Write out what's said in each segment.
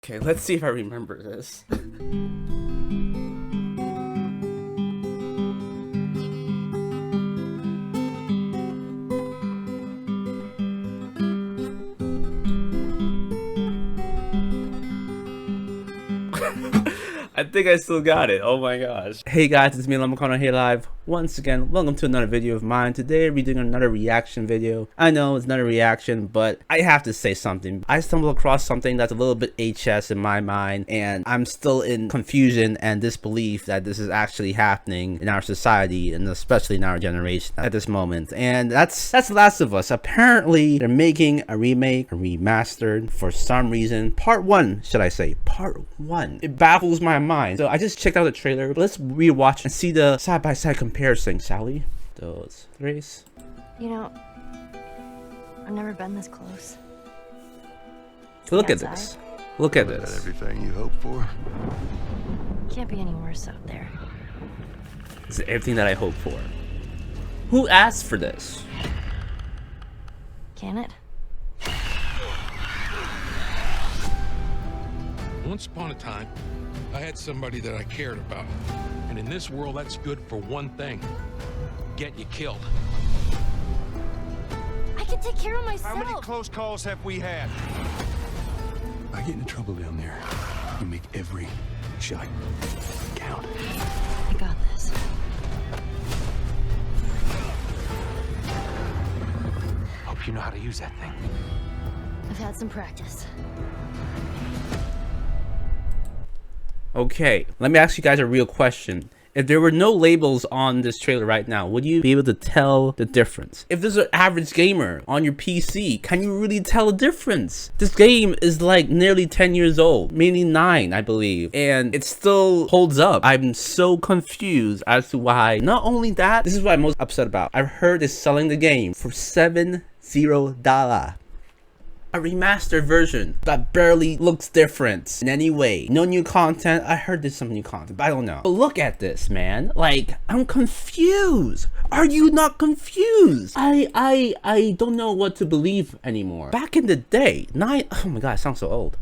Okay, let's see if I remember this. I think I still got it. Oh my gosh. Hey guys, it's me, Lemon here live. Once again, welcome to another video of mine. Today we're doing another reaction video. I know it's not a reaction, but I have to say something. I stumbled across something that's a little bit HS in my mind, and I'm still in confusion and disbelief that this is actually happening in our society, and especially in our generation at this moment. And that's The Last of Us. Apparently, they're making a remake, a remastered, for some reason. Part 1, should I say. Part 1. It baffles my mind. So I just checked out the trailer. Let's rewatch and see the side-by-side comparison, shall we? Those threes. You know, I've never been this close. Look at this. Look at this. Everything you hoped for. Can't be any worse out there. This is everything that I hoped for. Who asked for this? Can it? Once upon a time, I had somebody that I cared about. And in this world, that's good for one thing. Get you killed. I can take care of myself. How many close calls have we had? I get into trouble down there. You make every shot count. I got this. Hope you know how to use that thing. I've had some practice. Okay, let me ask you guys a real question. If there were no labels on this trailer right now, would you be able to tell the difference? If there's an average gamer on your PC, can you really tell a difference? This game is like nearly 10 years old, maybe 9, I believe, and it still holds up. I'm so confused as to why. Not only that, this is what I'm most upset about. I've heard it's selling the game for $70. A remastered version that barely looks different in any way. No new content. I heard there's some new content, but I don't know. But look at this, man. Like, I'm confused. Are you not confused? I don't know what to believe anymore. Back in the day, oh my god, I sound so old.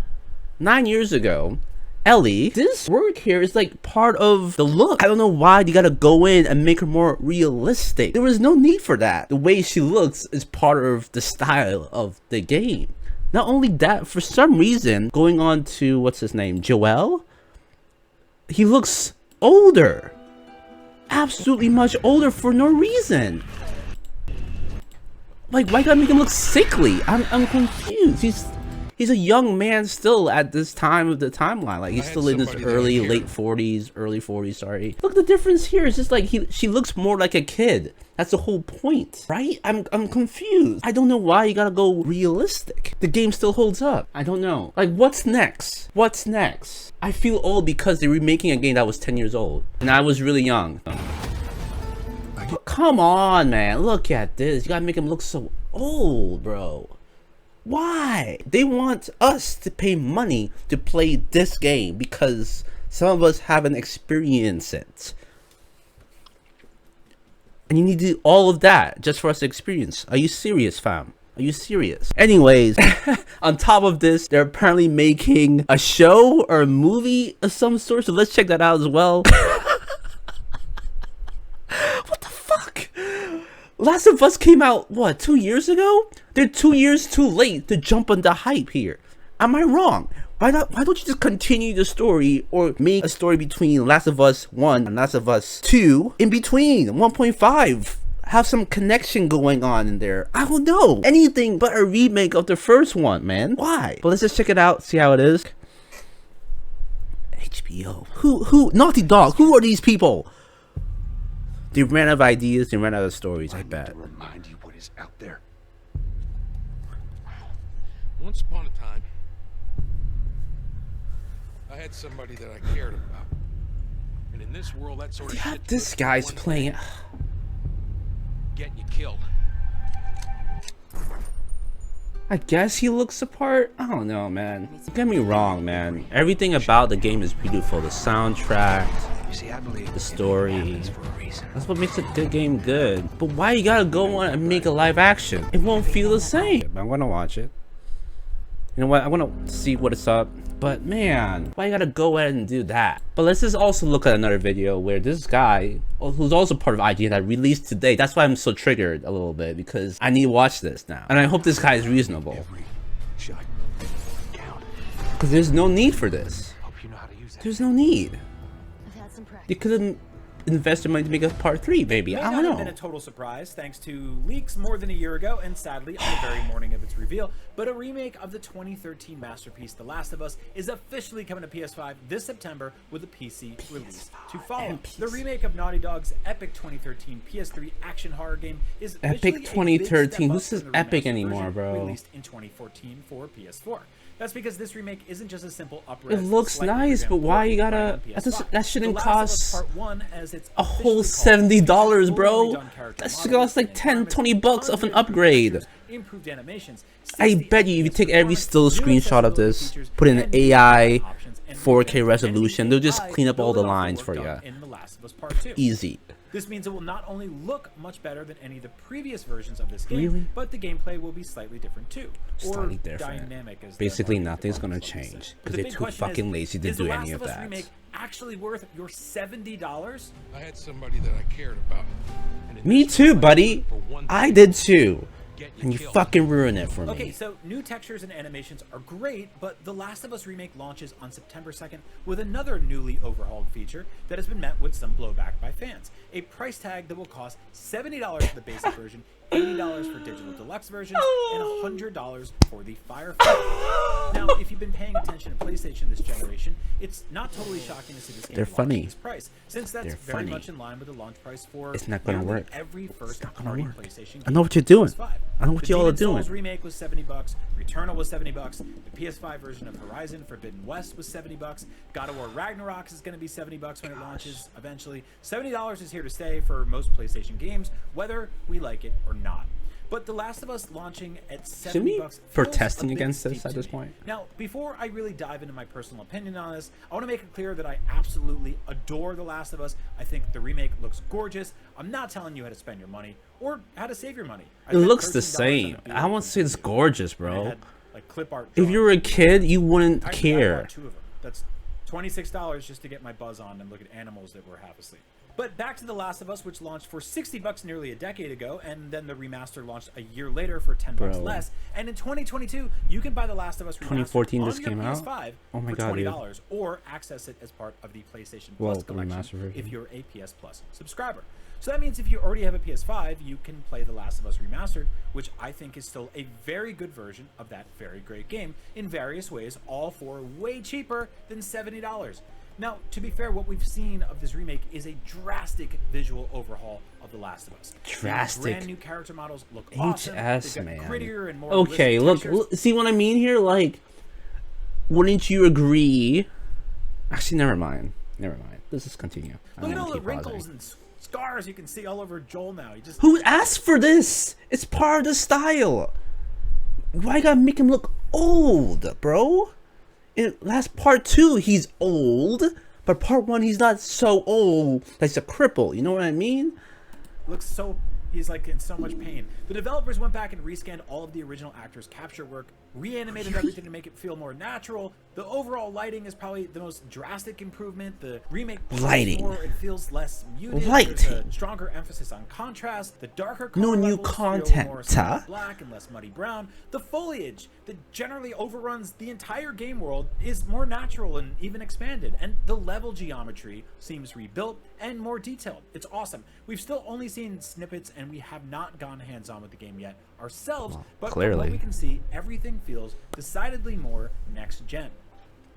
9 years ago, Ellie, this work here is like part of the look. I don't know why you gotta go in and make her more realistic. There was no need for that. The way she looks is part of the style of the game. Not only that, for some reason, going on to, what's his name, Joel? He looks older. Absolutely much older for no reason. Like, why gotta make him look sickly? I'm confused. He's a young man still at this time of the timeline. Like, he's still in his early 40s, sorry. Look at the difference here. It's just like she looks more like a kid. That's the whole point, right? I'm confused. I don't know why you gotta go realistic. The game still holds up. I don't know. Like, what's next? What's next? I feel old because they're remaking a game that was 10 years old. And I was really young. Come on, man. Look at this. You gotta make him look so old, bro. Why? They want us to pay money to play this game because some of us haven't experienced it. And you need to do all of that just for us to experience. Are you serious, fam? Are you serious? Anyways, on top of this, they're apparently making a show or a movie of some sort. So let's check that out as well. What the fuck? Last of Us came out, what, 2 years ago? They're 2 years too late to jump on the hype here. Am I wrong? Why don't you just continue the story or make a story between Last of Us 1 and Last of Us 2 in between 1.5? Have some connection going on in there. I don't know. Anything but a remake of the first one, man. Why? But let's just check it out, see how it is. HBO. Who? Naughty Dog. Who are these people? They ran out of ideas, they ran out of stories, I bet. To remind you what is out there. Once upon a time, I had somebody that I cared about. And in this world, that sort of shit. This guy's playing it. Get you killed. I guess he looks the part. I don't know, man. Don't get me wrong, man. Everything about the game is beautiful. The soundtrack, the story. That's what makes a good game good. But why you gotta go on and make a live action? It won't feel the same. I'm gonna watch it. You know what? I want to see what it's up. But man, why you gotta go ahead and do that? But let's just also look at another video where this guy, who's also part of IG, that released today. That's why I'm so triggered a little bit, because I need to watch this now. And I hope this guy is reasonable. Every shot count. Because there's no need for this. Hope you know how to use that. There's no need. I've had some practice. They could have invested money to make a part 3, maybe. It may I not don't have been a know. total surprise thanks to leaks more than a year ago and sadly on the very morning of its reveal, but a remake of the 2013 masterpiece The Last of Us is officially coming to PS5 this September with a PC release to follow. and The remake of Naughty Dog's epic 2013 PS3 action horror game is Epic visually a big 2013? step Who up says from the Epic remastered anymore, version bro? Released in 2014 for PS4. That's because this remake isn't just a simple up-res. It looks slightly nice, but revamped why port you run gotta... on That PS5. shouldn't The Last of Us cost Part 1, as it's a whole officially called, $70, features bro. fully redone character That should models cost like and 10, environments, 20 bucks of an tons of upgrade. features, improved animations, I 60 bet you if you FPS take every performance, still new screenshot of accessibility this, features, put in and an new AI options, and 4K resolution, they'll just AI clean up all the building off lines work for done you. in The Last of Us Part 2. Easy. This means it will not only look much better than any of the previous versions of this game, Really? but the gameplay will be slightly different too. Slightly or different. dynamic, as the Basically, marketing nothing's gonna department likes to say. change, But 'cause the they're big too question fucking lazy to is do The any Last of Us that. Remake actually worth your $70? I had somebody that I cared about. And in Me this too, world, buddy. for one I thing, did too. get And you killed. fucking ruin it for Okay, me. so new textures and animations are great, but The Last of Us Remake launches on September 2nd with another newly overhauled feature that has been met with some blowback by fans. A price tag that will cost $70 for the basic version, $80 for digital deluxe versions, and $100 for the Firefighter. Now, if you've been paying attention to PlayStation this generation, it's not totally shocking to see this game They're launch at funny. this price, since that's They're very funny. much in line with the launch price for It's not gonna nearly work. every first not gonna party work. PlayStation game. I know what you're doing. PS5. I know what The y'all are Demon's Souls doing. Remake was $70. Returnal was $70. The PS5 version of Horizon Forbidden West was $70. God of War Ragnarok is going to be $70 when it launches eventually. $70 is here to stay for most PlayStation games, whether we like it or not. But The Last of Us launching at Shouldn't we $70 protesting feels a bit against this steep at to this me. point? Now, before I really dive into my personal opinion on this, I want to make it clear that I absolutely adore The Last of Us. I think the remake looks gorgeous. I'm not telling you how to spend your money or how to save your money. I It spent looks the $13 on same. a I won't say it's gorgeous, and it bro. had, like, clip art If you were a kid, you wouldn't Actually, I care. bought 2 of them. That's $26 just to get my buzz on and look at animals that were half asleep. But back to The Last of Us, which launched for $60 nearly a decade ago, and then the remaster launched a year later for $10 Bro. less. And in 2022, you can buy The Last of Us remastered 2014 on this your came out? PS5 Oh my for God, dude. $20, or access it as part of the PlayStation Well, Plus the collection remastered version. if you're a PS Plus subscriber. So that means if you already have a PS5, you can play The Last of Us Remastered, which I think is still a very good version of that very great game in various ways, all for way cheaper than $70. Now, to be fair, what we've seen of this remake is a drastic visual overhaul of The Last of Us. Drastic. The brand new character models look awesome. HS, They've got man. grittier and more Okay, realistic look, textures. see what I mean here? Like, wouldn't you agree? Actually, never mind. Never mind. Let's just continue. I Look don't at all wanna the keep wrinkles pausing. and scars you can see all over Joel now. He just Who asked for this? It's part of the style. Why you gotta make him look old, bro? In last part 2, he's old, but part 1, he's not so old that he's a cripple. You know what I mean? looks so, he's like in so much pain. The developers went back and rescanned all of the original actors' capture work, reanimated everything to make it feel more natural. The overall lighting is probably the most drastic improvement. The remake Lighting. more, it feels less muted. There's Lighting. a stronger emphasis on contrast. The darker No color new levels feel content, more huh? black and less muddy brown. The foliage that generally overruns the entire game world is more natural and even expanded. And the level geometry seems rebuilt and more detailed. It's awesome. We've still only seen snippets and we have not gone hands-on with the game yet ourselves, but from clearly. what we can see, everything feels decidedly more next-gen.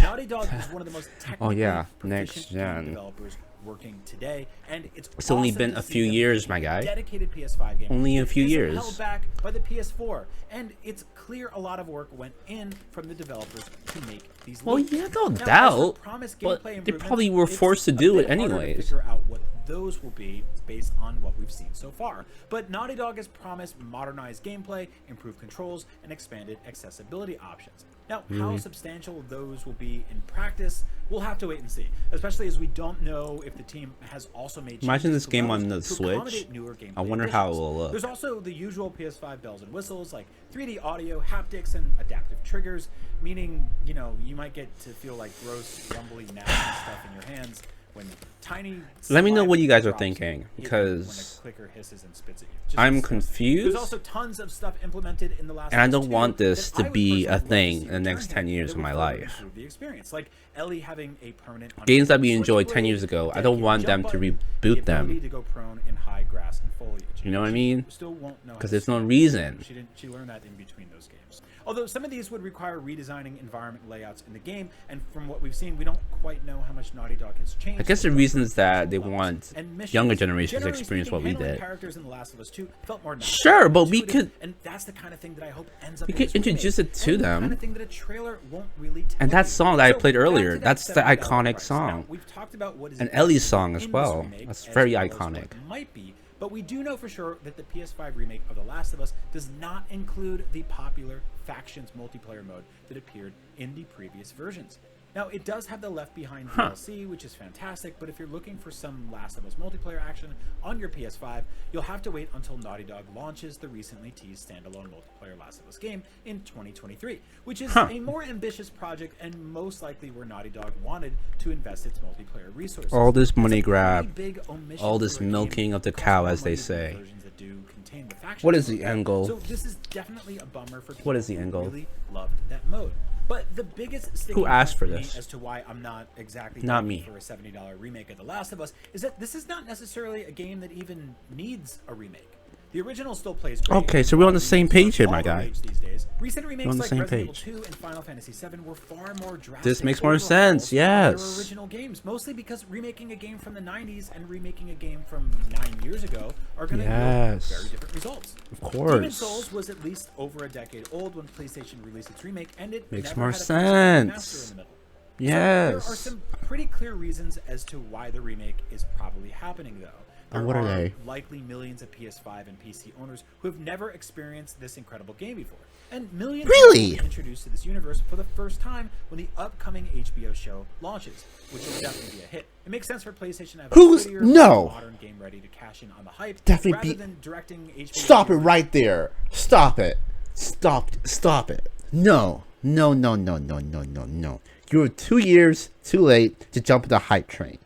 Naughty Dog is one of the most technically yeah, proficient game next-gen. developers working today, and it's only awesome been to a see few them years, make my guy. Dedicated PS5 game. Only a that few isn't years. held back by the PS4, and it's clear a lot of work went in from the developers to make these. Well, leaps. yeah, no Now, as for doubt, promised but gameplay they improvements, probably were it's forced to a do bit it harder to anyways. figure out what those will be based on what we've seen so far. But Naughty Dog has promised modernized gameplay, improved controls, and expanded accessibility options. Now, how substantial those will be in practice, we'll have to wait and see, especially as we don't know if the team has also made changes. Imagine this to game levels on the to Switch. accommodate newer gameplay I wonder how it additions. will look. There's also the usual PS5 bells and whistles like 3D audio, haptics, and adaptive triggers, meaning, you know, you might get to feel like gross, rumbly, nasty stuff in your hands when tiny. Let me know what you guys are drops thinking, hit because when the clicker hisses and spits at you. Just I'm disgusting. confused. There's also tons of stuff implemented in the last. And I of Us don't 2 want this that to I would be a personally love to thing see in the next return 10 here years that of would my further life. improve the experience, like Ellie having a permanent Games that we uncontrolled enjoyed switch 10 years blade, ago, I dedicated don't want them jump to button, reboot the them. ability to go prone in high grass and foliage. You know what I mean? Still won't know how Because to there's no swim. reason. She learned that in between those games. Although some of these would require redesigning environment layouts in the game, and from what we've seen, we don't quite know how much Naughty Dog has changed. I guess the with reason is that control they levels want and missions. younger generations to Generally experience what speaking, we handling did. Characters in The Last of Us 2 felt more natural, Sure, but we intuitive, could- and that's the kind of thing that I hope ends up. we in could this introduce remake, it to and the them. kind of thing that a trailer won't really tell And that you. song that I So, played back earlier, to that that's the $70 iconic price. song. Now, we've talked about what is And available Ellie's song as in this well. remake, That's as very well as iconic. what might be, but we do know for sure that the PS5 remake of The Last of Us does not include the popular Factions multiplayer mode that appeared in the previous versions. Now, it does have the Left Behind DLC, which is fantastic, but if you're looking for some Last of Us multiplayer action on your PS5, you'll have to wait until Naughty Dog launches the recently teased standalone multiplayer Last of Us game in 2023, which is a more ambitious project and most likely where Naughty Dog wanted to invest its multiplayer resources. All this It's a money pretty grab, big omission all for this a game milking of the that costs cow, more as they money than the say. versions that do contain the Factions What is the mode. end goal? So this is definitely a bummer for people What is the who end goal? really loved that mode. But the biggest sticking asked point for me this? as to why I'm not exactly Not down me. for a $70 remake of The Last of Us is that this is not necessarily a game that even needs a remake. The original still plays great. Okay, so we're on the same page here, my All the guy. rage these days. Recent remakes on the like same Resident page. Evil 2 and Final Fantasy 7 were far more drastic. This makes more overhauls sense, of their yes. original games, mostly because remaking a game from the 90s and remaking a game from 9 years ago are going to Yes. yield very different results. Of Demon's course. Souls was at least over a decade old when PlayStation released its remake, and it Makes never more had a first-party remaster sense. in the middle. Yes. So there are some pretty clear reasons as to why the remake is probably happening, though. There And what are they? Likely millions of PS5 and PC owners who have never experienced this incredible game before. And millions Really? will be introduced to this universe for the first time when the upcoming HBO show launches, which will definitely be a hit. It makes sense for PlayStation to have Who's- a prettier, no. more modern game ready to cash in on the hype, Definitely rather be- than directing HBO. Stop it right there. Stop it. Stop it. No. No, no, no, no, no, no, no. You were 2 years too late to jump on the hype train.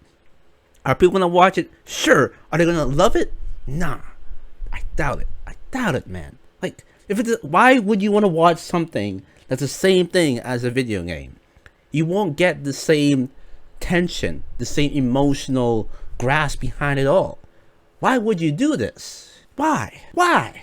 Are people gonna watch it? Sure. Are they gonna love it? Nah. I doubt it. I doubt it, man. Like, if it's why would you want to watch something that's the same thing as a video game? You won't get the same tension, the same emotional grasp behind it all. Why would you do this? Why? Why?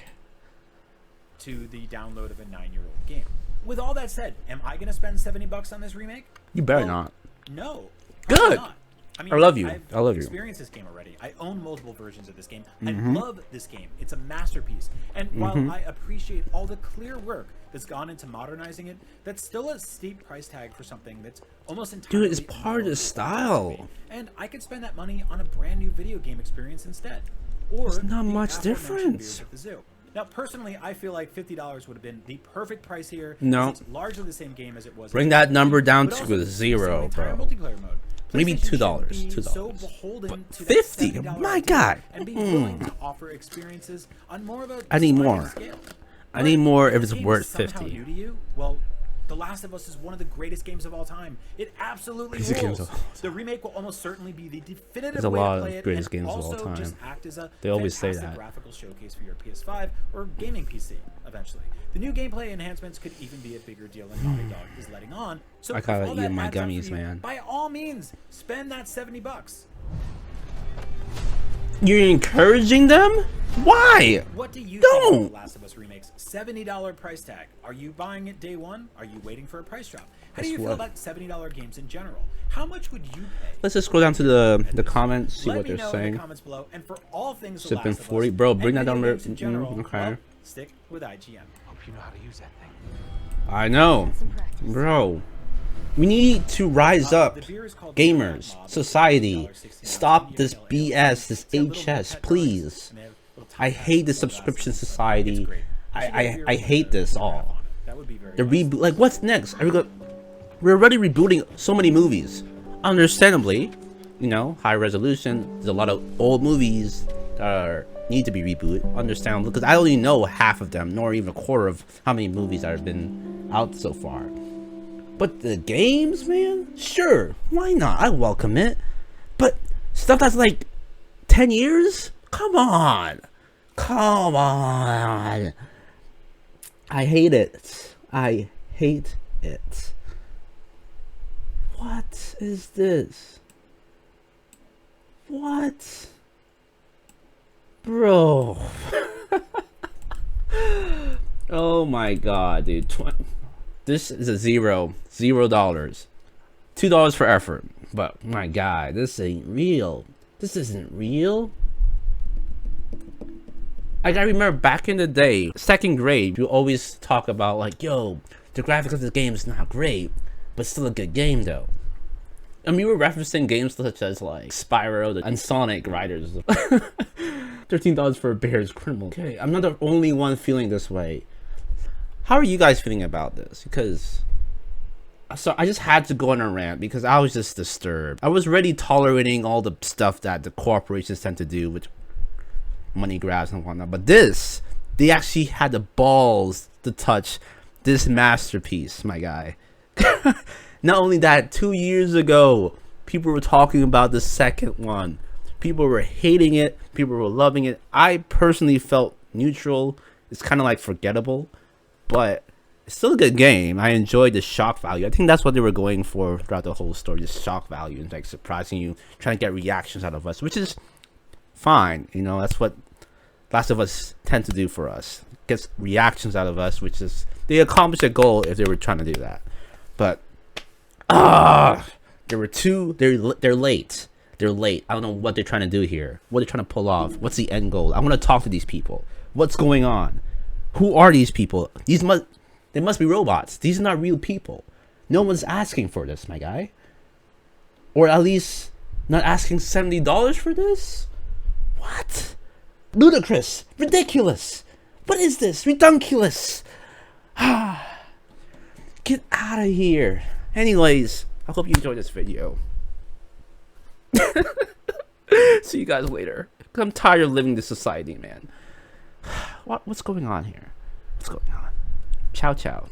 To the download of a 9-year-old game. With all that said, am I going to spend $70 on this remake? You better Well, not. No. Good. probably not. I love you. I've I love you. experienced this game already. I own multiple versions of this game. Mm-hmm. I love this game. It's a masterpiece. And while I appreciate all the clear work that's gone into modernizing it, that's still a steep price tag for something that's almost entirely Dude, it's part of the style. And I could spend that money on a brand new video game experience instead. Or There's not the much aforementioned difference. beers at the zoo. Now, personally, I feel like $50 would have been the perfect price here. No. It's largely the same game as it was. Bring in that number down but to also a the zero, entire bro. multiplayer mode. Maybe PlayStation $2, should be So $2. beholden to that 50? $70 My idea God. and be willing to offer experiences on more of a I need sliding more. scale. I need more if But it's game worth is somehow 50. New to you? Well, The Last of Us is one of the greatest games of all time. It absolutely Greatest games rules. of all time. The remake will almost certainly be the definitive There's a way lot to of play it, greatest and games of all also time. just act as a They always say fantastic that. graphical showcase for your PS5 or gaming PC eventually. The new gameplay enhancements could even be a bigger deal than Naughty Dog is letting on. So I if gotta all eat that my adds up for gummies, you, man. By all means, spend that $70. You're encouraging them? Why? What do you think Don't. of The Last of Us Remake's $70 price tag? Are you buying it day one? Are you waiting for a price drop? How do you feel what- about $70 games in general? How much would you pay? Let's just scroll down to the comments, see Let what me they're know in saying. the comments below. And for all things The Sipping Last of 40. Us Bro, bring and that video down games in there. general, Okay. well, stick with IGN. Hope you know how to use that thing. I know. Some practice. Bro. We need to rise up, The beer is called gamers, Mob. society. $69. Stop this You can get BS, this It's got little HS, pet please. drawings, and they have little I tiny hate the sunglasses. subscription It's society. great. You should get a beer I with hate a this graph all. on it. That would be very The nice. reboot, like what's next? We're already rebooting so many movies. Understandably, you know, high resolution. There's a lot of old movies that need to be rebooted. Understandable, because I don't even know half of them, nor even a quarter of how many movies that have been out so far. But the games, man, sure, why not? I welcome it. But stuff that's like 10 years? Come on. Come on. I hate it. I hate it. What is this? What? Bro. Oh my god, dude. This is a $0. $2 for effort. But my god, this ain't real. This isn't real. Like, I remember back in the day, second grade, you always talk about like, yo, the graphics of this game is not great, but still a good game though. And we were referencing games such as like Spyro and Sonic Riders. $13 for a bear is criminal. Okay, I'm not the only one feeling this way. How are you guys feeling about this? Because so I just had to go on a rant because I was just disturbed. I was already tolerating all the stuff that the corporations tend to do with money grabs and whatnot, but this, they actually had the balls to touch this masterpiece, my guy. Not only that, 2 years ago, people were talking about the second one. People were hating it. People were loving it. I personally felt neutral. It's kind of like forgettable, but it's still a good game. I enjoyed the shock value. I think that's what they were going for throughout the whole story, just shock value and like surprising you, trying to get reactions out of us, which is fine. You know, that's what Last of Us tend to do for us. Gets reactions out of us, which is, they accomplished a goal if they were trying to do that. But they're late. They're late. I don't know what they're trying to do here. What they're trying to pull off. What's the end goal? I want to talk to these people. What's going on? Who are these people? They must be robots. These are not real people. No one's asking for this, my guy. Or at least not asking $70 for this? What? Ludicrous. Ridiculous. What is this? Redunculous. Get out of here. Anyways, I hope you enjoyed this video. See you guys later. I'm tired of living this society, man. What's going on here? What's going on? Ciao, ciao.